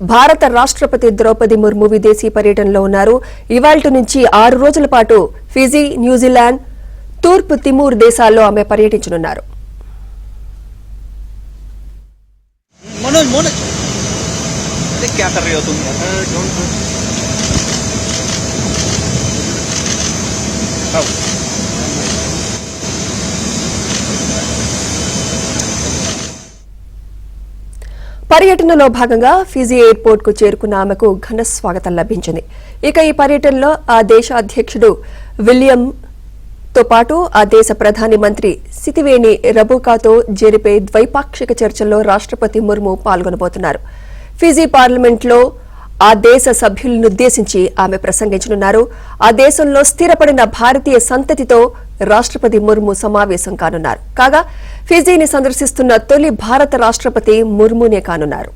భారత రాష్ట్రపతి ద్రౌపది ముర్ము విదేశీ పర్యటనలో ఉన్నారు. ఇవాల్టి నుంచి 6 రోజుల పాటు ఫిజీ, న్యూజిలాండ్, తూర్పు తిమూర్ దేశాల్లో ఆమె పర్యటించనున్నారు. పర్యటనలో భాగంగా ఫిజీ ఎయిర్పోర్ట్ కు చేరుకున్న ఆమెకు ఘన స్వాగతం లభించింది. ఇక ఈ పర్యటనలో ఆ దేశ అధ్యక్షుడు విలియం తో పాటు ఆ దేశ ప్రధాని మంత్రి సితివేణి రబుకాతో జరిపే ద్వైపాక్షిక చర్చల్లో రాష్ట్రపతి ముర్ము పాల్గొనబోతున్నారు. ఫిజీ పార్లమెంట్లో ఆ దేశ సభ్యులనుద్దేశించి ఆమె ప్రసంగించనున్నారు. ఆ దేశంలో స్థిరపడిన భారతీయ సంతతితో రాష్ట్రపతి ముర్ము సమావేశం కానున్నారు. కాగా ఫిజీని సందర్శిస్తున్న తొలి భారత రాష్ట్రపతి ముర్మునే కానున్నారు.